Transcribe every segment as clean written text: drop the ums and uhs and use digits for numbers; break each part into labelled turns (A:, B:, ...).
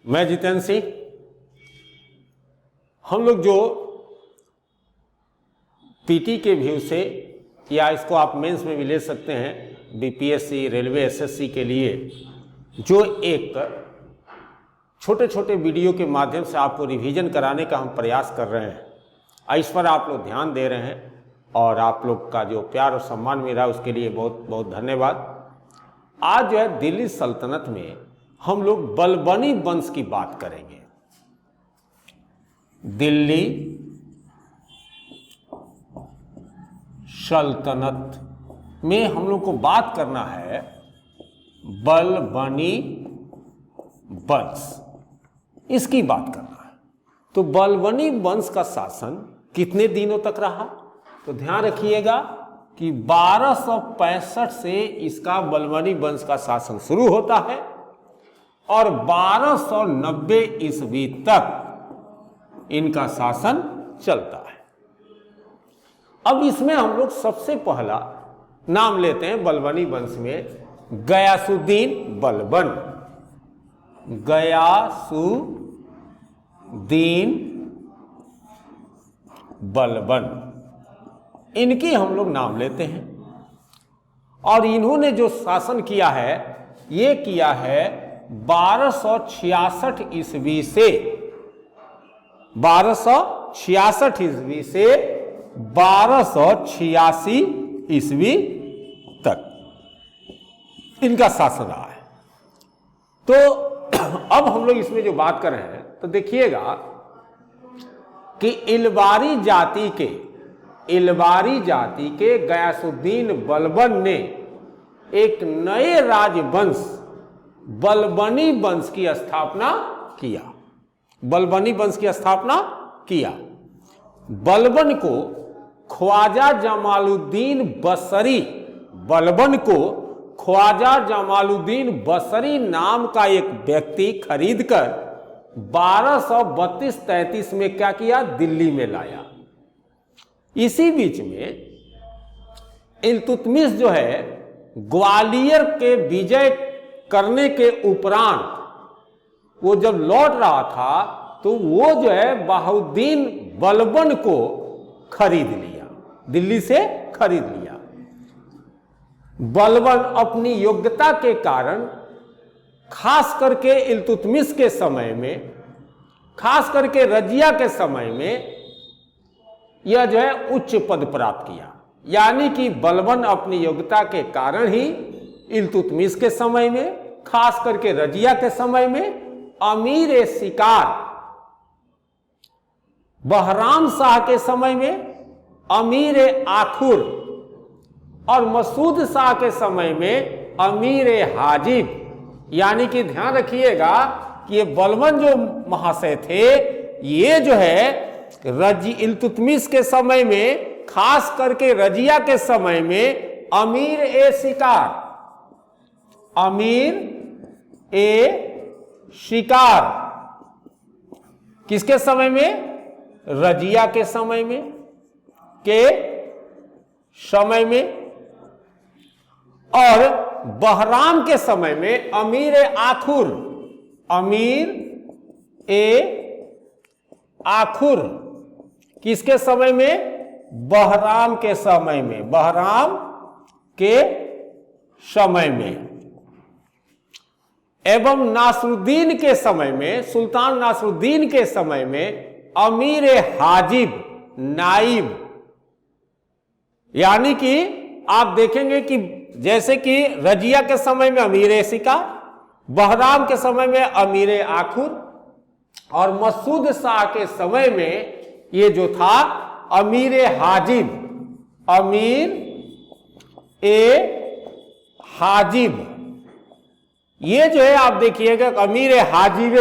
A: मैं जितेंद्र सिंह। हम लोग जो पीटी के व्यू से, या इसको आप मेंस में भी ले सकते हैं, बीपीएससी, रेलवे, एसएससी के लिए जो एक छोटे छोटे वीडियो के माध्यम से आपको रिवीजन कराने का हम प्रयास कर रहे हैं, इस पर आप लोग ध्यान दे रहे हैं और आप लोग का जो प्यार और सम्मान मिला उसके लिए बहुत बहुत धन्यवाद। आज जो है दिल्ली सल्तनत में हम लोग बलबनी वंश की बात करेंगे। दिल्ली सल्तनत में हम लोग को बात करना है बलबनी वंश, इसकी बात करना है। तो बलबनी वंश का शासन कितने दिनों तक रहा? तो ध्यान रखिएगा कि 1265 से इसका बलबनी वंश का शासन शुरू होता है और 1290 ईस्वी तक इनका शासन चलता है। अब इसमें हम लोग सबसे पहला नाम लेते हैं बलबनी वंश में गयासुद्दीन बलबन। गयासुद्दीन बलबन, इनकी हम लोग नाम लेते हैं। और इन्होंने जो शासन किया है ये किया है 1266 ईस्वी से 1266 ईस्वी से 1286 ईस्वी तक इनका शासन रहा है। तो अब हम लोग इसमें जो बात कर रहे हैं तो देखिएगा कि इलबारी जाति के गयासुद्दीन बलबन ने एक नए राजवंश बलबनी वंश की स्थापना किया। बलबनी वंश की स्थापना किया। बलबन को ख्वाजा जमालुद्दीन बसरी, बलबन को ख्वाजा जमालुद्दीन बसरी नाम का एक व्यक्ति खरीदकर 1232-33 में क्या किया? दिल्ली में लाया। इसी बीच में इल्तुतमिश जो है ग्वालियर के विजय करने के उपरांत वो जब लौट रहा था तो वो जो है बहाउद्दीन बलबन को खरीद लिया, दिल्ली से खरीद लिया। बलबन अपनी योग्यता के कारण खास करके इल्तुतमिश के समय में, खास करके रजिया के समय में यह जो है उच्च पद प्राप्त किया। यानी कि बलबन अपनी योग्यता के कारण ही इल्तुतमिश के समय में, खास करके रजिया के समय में अमीर शिकार, बहराम शाह के समय में अमीर आखुर और मसूद शाह के समय में अमीर हाजिब। यानी कि ध्यान रखिएगा कि ये बलबन जो महाशय थे ये जो है इल्तुतमिश के समय में, खास करके रजिया के समय में अमीर शिकार, अमीर शिकार किसके समय में? रजिया के समय में, और बहराम के समय में अमीर आखुर, अमीर आखुर किसके समय में? बहराम के समय में, बहराम के समय में। एवं नासरुद्दीन के समय में, सुल्तान नासरुद्दीन के समय में अमीर हाजिब, नाइब। यानी कि आप देखेंगे कि जैसे कि रजिया के समय में अमीर शिकार, बहराम के समय में अमीर आखुर और मसूद शाह के समय में ये जो था अमीर हाजिब, अमीर हाजिब। ये जो है आप देखिएगा अमीर हाजिब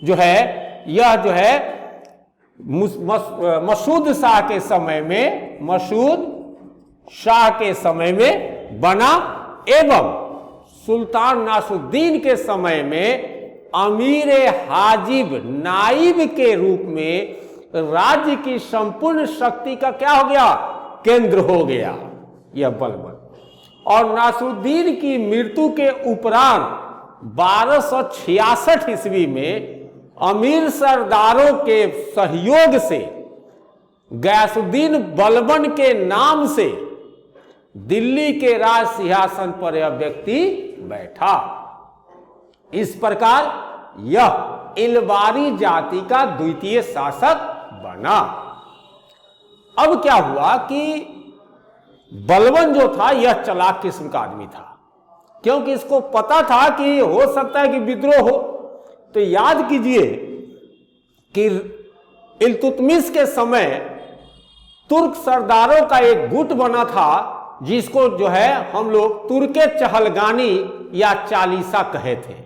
A: जो है, यह जो है मसूद शाह के समय में, मसूद शाह के समय में बना। एवं सुल्तान नासरुद्दीन के समय में अमीर हाजिब नाइब के रूप में राज्य की संपूर्ण शक्ति का क्या हो गया? केंद्र हो गया यह बलबन। और नासरुद्दीन की मृत्यु के उपरांत 1266 ईस्वी में अमीर सरदारों के सहयोग से गयासुद्दीन बलबन के नाम से दिल्ली के राज सिंहासन पर यह व्यक्ति बैठा। इस प्रकार यह इलबारी जाति का द्वितीय शासक बना। अब क्या हुआ कि बलबन जो था यह चालाक किस्म का आदमी था, क्योंकि इसको पता था कि हो सकता है कि विद्रोह हो। तो याद कीजिए कि इल्तुतमिश के समय तुर्क सरदारों का एक गुट बना था, जिसको जो है हम लोग तुर्के चहलगानी या चालीसा कहे थे।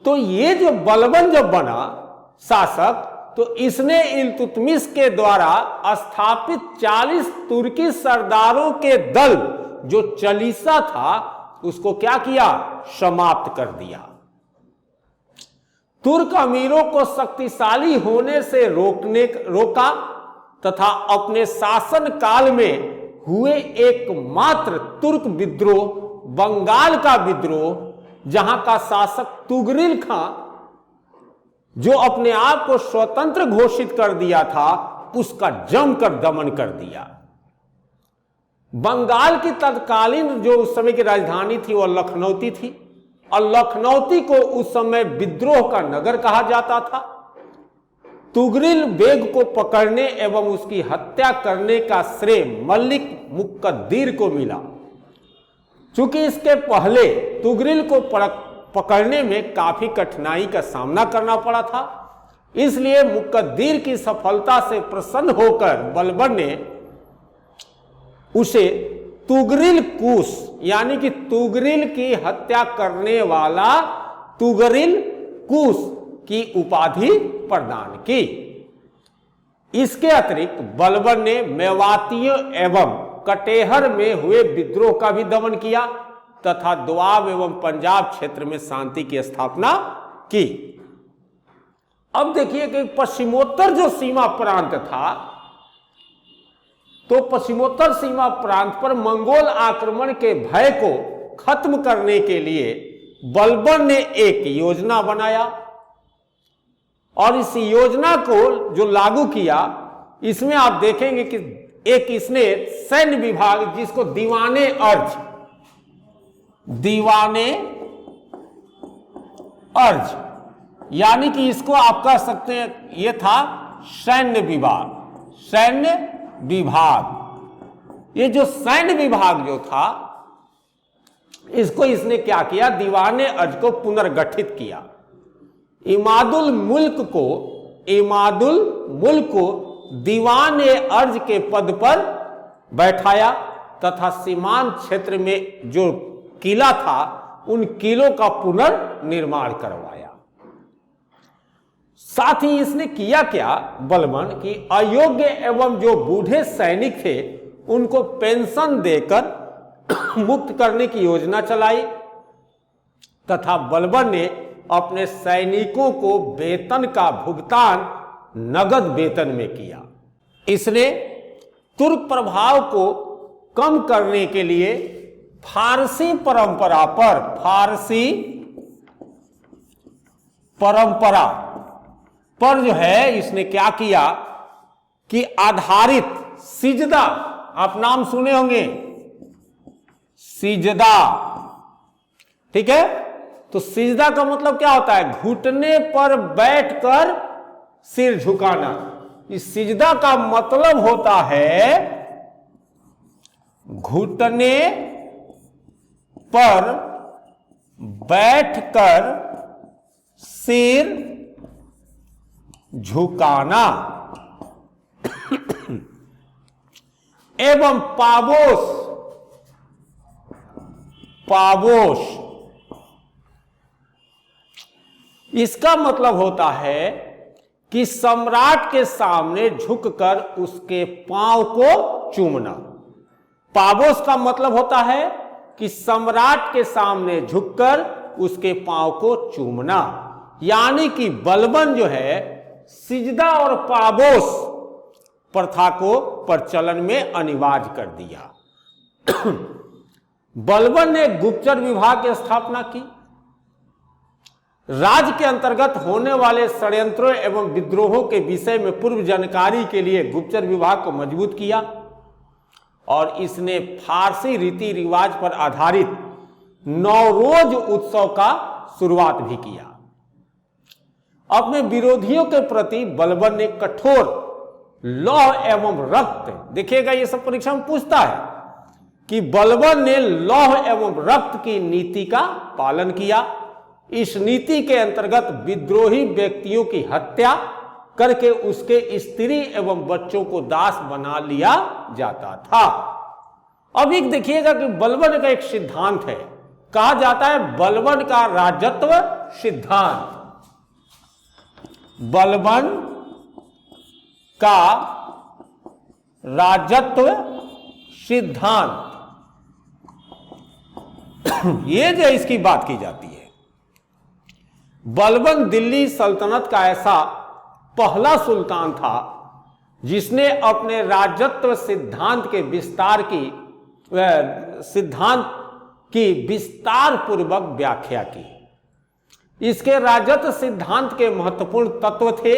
A: तो ये जो बलबन जब बना शासक, तो इसने इल्तुतमिश के द्वारा स्थापित 40 तुर्की सरदारों के दल जो चालीसा था उसको क्या किया, समाप्त कर दिया। तुर्क अमीरों को शक्तिशाली होने से रोका तथा अपने शासन काल में हुए एकमात्र तुर्क विद्रोह बंगाल का विद्रोह, जहां का शासक तुगरिल खां जो अपने आप को स्वतंत्र घोषित कर दिया था, उसका जमकर दमन कर दिया। बंगाल की तत्कालीन जो उस समय की राजधानी थी वह लखनऊती थी, और लखनऊती को उस समय विद्रोह का नगर कहा जाता था। तुगरिल बेग को पकड़ने एवं उसकी हत्या करने का श्रेय मलिक मुक्कद्दीर को मिला। चूंकि इसके पहले तुगरिल को पकड़ने में काफी कठिनाई का सामना करना पड़ा था, इसलिए मुक्कद्दीर की सफलता से प्रसन्न होकर बलबन ने उसे तुगरिल कूस यानी कि तुगरिल की हत्या करने वाला तुगरिल कूस की उपाधि प्रदान की। इसके अतिरिक्त बलबन ने मेवातियों एवं कटेहर में हुए विद्रोह का भी दमन किया तथा दोआब एवं पंजाब क्षेत्र में शांति की स्थापना की। अब देखिए कि पश्चिमोत्तर जो सीमा प्रांत था, तो पश्चिमोत्तर सीमा प्रांत पर मंगोल आक्रमण के भय को खत्म करने के लिए बलबन ने एक योजना बनाया, और इस योजना को जो लागू किया, इसमें आप देखेंगे कि एक इसने सैन्य विभाग, जिसको दीवाने अर्ज यानी कि इसको आप कह सकते हैं, यह था सैन्य विभाग। ये जो सैन्य विभाग जो था, इसको इसने क्या किया, दीवाने अर्ज को पुनर्गठित किया। इमादुल मुल्क को दीवान अर्ज के पद पर बैठाया तथा सीमांत क्षेत्र में जो किला था उन किलों का पुनर्निर्माण करवाया। साथ ही इसने किया क्या बलबन कि अयोग्य एवं जो बूढ़े सैनिक थे उनको पेंशन देकर मुक्त करने की योजना चलाई तथा बलबन ने अपने सैनिकों को वेतन का भुगतान नगद वेतन में किया। इसने तुर्क प्रभाव को कम करने के लिए फारसी परंपरा पर जो है इसने क्या किया कि आधारित सिजदा, आप नाम सुने होंगे सिजदा, ठीक है। तो सिजदा का मतलब क्या होता है, घुटने पर बैठकर सिर झुकाना। इस सिजदा का मतलब होता है घुटने पर बैठकर सिर झुकाना एवं पावोश इसका मतलब होता है कि सम्राट के सामने झुककर उसके पांव को चूमना। पावोश का मतलब होता है कि सम्राट के सामने झुककर उसके पांव को चूमना। यानी कि बलबन जो है सिजदा और पावोश प्रथा को प्रचलन में अनिवार्य कर दिया। बलबन ने गुप्तचर विभाग की स्थापना की। राज्य के अंतर्गत होने वाले षड्यंत्रों एवं विद्रोहों के विषय में पूर्व जानकारी के लिए गुप्तचर विभाग को मजबूत किया और इसने फारसी रीति रिवाज पर आधारित नौरोज उत्सव का शुरुआत भी किया। अपने विरोधियों के प्रति बलबन ने कठोर लौह एवं रक्त, देखिएगा ये सब परीक्षा में पूछता है कि बलबन ने लौह एवं रक्त की नीति का पालन किया। इस नीति के अंतर्गत विद्रोही व्यक्तियों की हत्या करके उसके स्त्री एवं बच्चों को दास बना लिया जाता था। अब एक देखिएगा कि बलबन का एक सिद्धांत है, कहा जाता है बलबन का राजत्व सिद्धांत। बलबन का राजत्व सिद्धांत, ये जो इसकी बात की जाती है। बलबन दिल्ली सल्तनत का ऐसा पहला सुल्तान था जिसने अपने राजत्व सिद्धांत के विस्तार पूर्वक व्याख्या की। इसके राजत्व सिद्धांत के महत्वपूर्ण तत्व थे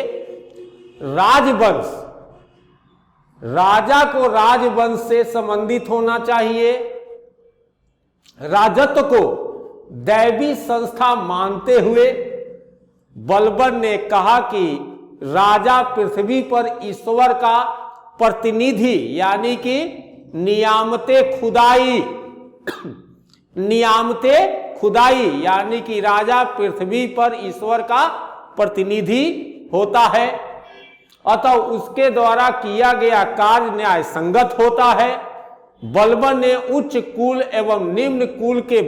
A: राजवंश, राजा को राजवंश से संबंधित होना चाहिए, राजत्व को दैवी संस्था मानते हुए बलबन ने कहा कि राजा पृथ्वी पर ईश्वर का प्रतिनिधि यानी कि नियामते खुदाई यानी कि राजा पृथ्वी पर ईश्वर का प्रतिनिधि होता है, अतः उसके द्वारा किया गया कार्य न्याय संगत होता है। बलबन ने उच्च कुल एवं निम्न कुल के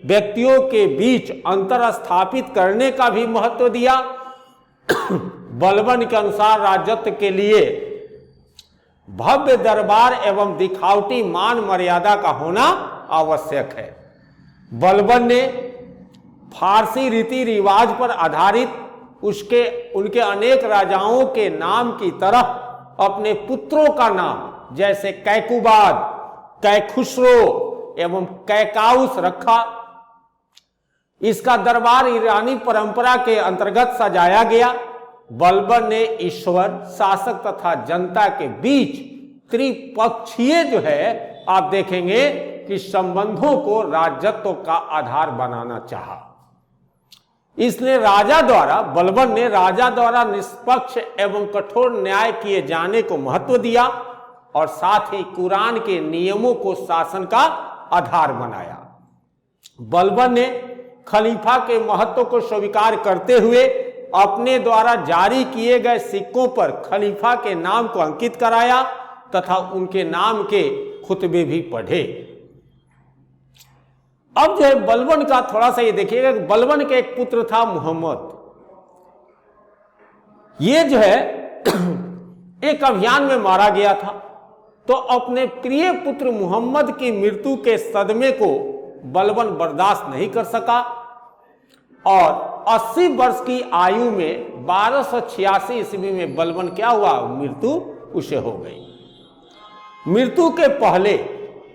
A: व्यक्तियों के बीच अंतर स्थापित करने का भी महत्व दिया। बलबन के अनुसार राजत्व के लिए भव्य दरबार एवं दिखावटी मान मर्यादा का होना आवश्यक है। बलबन ने फारसी रीति रिवाज पर आधारित उनके अनेक राजाओं के नाम की तरह अपने पुत्रों का नाम जैसे कैकुबाद, कैखुसरो एवं कैकाउस रखा। इसका दरबार ईरानी परंपरा के अंतर्गत सजाया गया। बलबन ने ईश्वर, शासक तथा जनता के बीच त्रिपक्षीय जो है आप देखेंगे कि संबंधों को राजत्व का आधार बनाना चाहा। इसलिए बलबन ने राजा द्वारा निष्पक्ष एवं कठोर न्याय किए जाने को महत्व दिया और साथ ही कुरान के नियमों को शासन का आधार बनाया। बलबन ने खलीफा के महत्व को स्वीकार करते हुए अपने द्वारा जारी किए गए सिक्कों पर खलीफा के नाम को अंकित कराया तथा उनके नाम के खुतबे भी पढ़े। अब जो है बलबन का थोड़ा सा ये देखिएगा, बलबन के एक पुत्र था मुहम्मद। ये जो है एक अभियान में मारा गया था, तो अपने प्रिय पुत्र मुहम्मद की मृत्यु के सदमे को बलबन बर्दाश्त नहीं कर सका और 80 वर्ष की आयु में 1286 ईस्वी में बलबन क्या हुआ, मृत्यु उसे हो गई। मृत्यु के पहले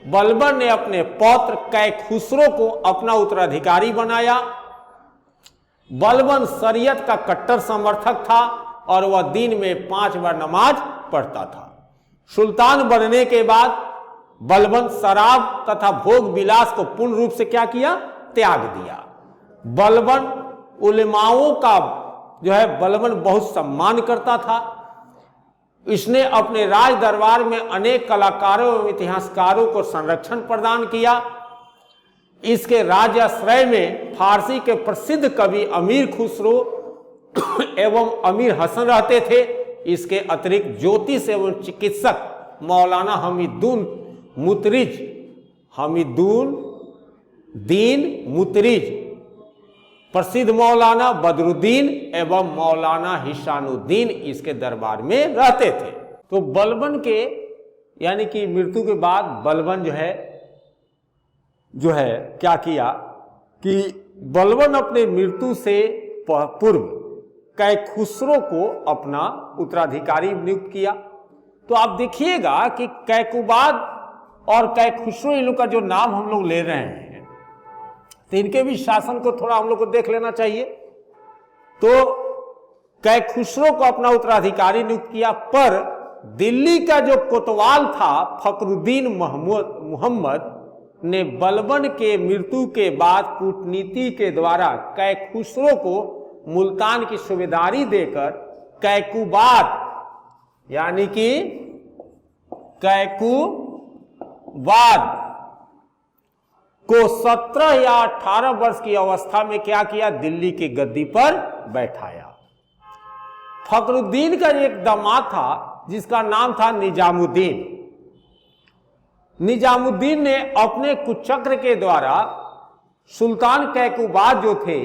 A: बलबन ने अपने पौत्र कैखुसरो को अपना उत्तराधिकारी बनाया। बलबन शरीयत का कट्टर समर्थक था और वह दिन में 5 बार नमाज पढ़ता था। सुल्तान बनने के बाद बलबन शराब तथा भोग विलास को पूर्ण रूप से क्या किया, त्याग दिया। बलबन उलेमाओं का जो है बलबन बहुत सम्मान करता था। इसने अपने राज दरबार में अनेक कलाकारों एवं इतिहासकारों को संरक्षण प्रदान किया। इसके राजाश्रय में फारसी के प्रसिद्ध कवि अमीर खुसरो एवं अमीर हसन रहते थे। इसके अतिरिक्त ज्योतिष एवं चिकित्सक मौलाना हमीदुद्दीन मुतरिज, प्रसिद्ध मौलाना बदरुद्दीन एवं मौलाना हिशानुद्दीन इसके दरबार में रहते थे। तो बलबन के यानी कि मृत्यु के बाद बलबन जो है क्या किया कि बलबन अपने मृत्यु से पूर्व कैखुसरो को अपना उत्तराधिकारी नियुक्त किया। तो आप देखिएगा कि कैकुबाद और कैखुसरो, इन लोग का जो नाम हम लोग ले रहे हैं, तो इनके भी शासन को थोड़ा हम लोग को देख लेना चाहिए। तो कैखुसरो को अपना उत्तराधिकारी नियुक्त किया, पर दिल्ली का जो कोतवाल था फखरुद्दीन मोहम्मद ने बलबन के मृत्यु के बाद कूटनीति के द्वारा कैखुसरो को मुल्तान की सूबेदारी देकर कैकुबाद यानी कि कैकुबाद को 17 या 18 वर्ष की अवस्था में क्या किया, दिल्ली की गद्दी पर बैठाया। फखरुद्दीन का एक दामाद था जिसका नाम था निजामुद्दीन। निजामुद्दीन ने अपने कुचक्र के द्वारा सुल्तान कैकुबाद जो थे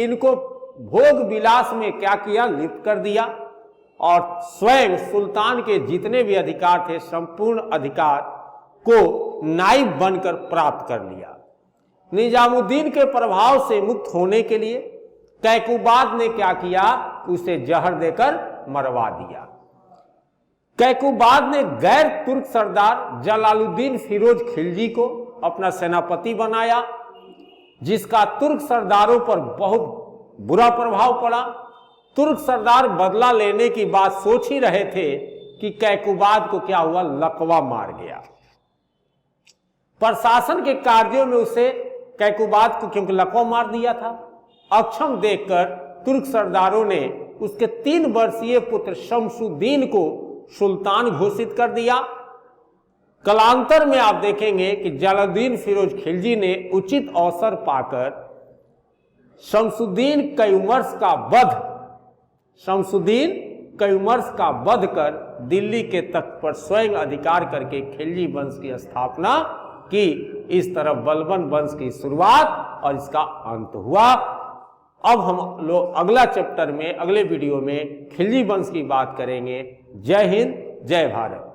A: इनको भोग विलास में क्या किया, लिप्त कर दिया और स्वयं सुल्तान के जितने भी अधिकार थे संपूर्ण अधिकार को नाइब बनकर प्राप्त कर लिया। निजामुद्दीन के प्रभाव से मुक्त होने के लिए कैकुबाद ने क्या किया, उसे जहर देकर मरवा दिया। कैकुबाद ने गैर तुर्क सरदार जलालुद्दीन फिरोज खिलजी को अपना सेनापति बनाया, जिसका तुर्क सरदारों पर बहुत बुरा प्रभाव पड़ा। तुर्क सरदार बदला लेने की बात सोच ही रहे थे कि कैकुबाद को क्या हुआ, लकवा मार गया। प्रशासन के कार्यों में उसे कैकुबाद को क्योंकि लकवा मार दिया था, अक्षम देखकर तुर्क सरदारों ने उसके 3 वर्षीय पुत्र शमसुद्दीन को सुल्तान घोषित कर दिया। कालांतर में आप देखेंगे कि जलालुद्दीन फिरोज खिलजी ने उचित अवसर पाकर शमसुद्दीन कयुमर्स का वध कर दिल्ली के तख्त पर स्वयं अधिकार करके खिलजी वंश की स्थापना की। इस तरह बलबन वंश की शुरुआत और इसका अंत हुआ। अब हम लोग अगला चैप्टर में, अगले वीडियो में खिलजी वंश की बात करेंगे। जय हिंद, जय भारत।